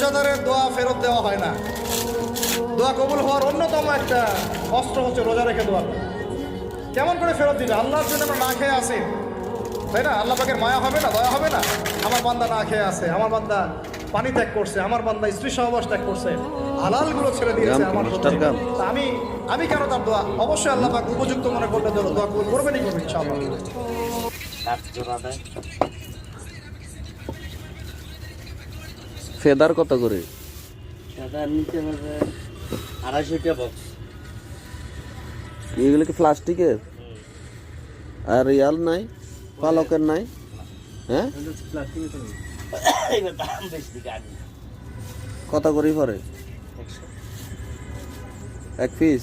রোজাদারের দোয়া ফেরত দেওয়া হয় না। দোয়া কবুল হওয়ার অন্যতম একটা অস্ত্র হচ্ছে রোজা রেখে দোয়া করা। কেমন করে ফেরত দিবে? আল্লাহর জন্য আমরা না খেয়ে আসি, তাই না? আল্লাহ পাকের মায়া হবে না, দয়া হবে না? আমার বান্দা না খেয়ে আছে, আমার বান্দা পানি ত্যাগ করছে, আমার বান্দা স্ত্রী সহবাস ত্যাগ করছে, হালালগুলো ছেড়ে দিয়েছে আমার জন্য। তা আমি কেন তার দোয়া? অবশ্যই আল্লাহ পাক উপযুক্ত মনে করলে দোয়া কবুল করবেনই করবেন ইনশাআল্লাহ। ফেদার কত করে? নিচে 250 বক্স। এগুলো কি প্লাস্টিকের? আর ইয়াল নাই, পালকের নাই? হ্যাঁ, দাম বেশি গাড়ি কত করে পরে 100। এক পিস?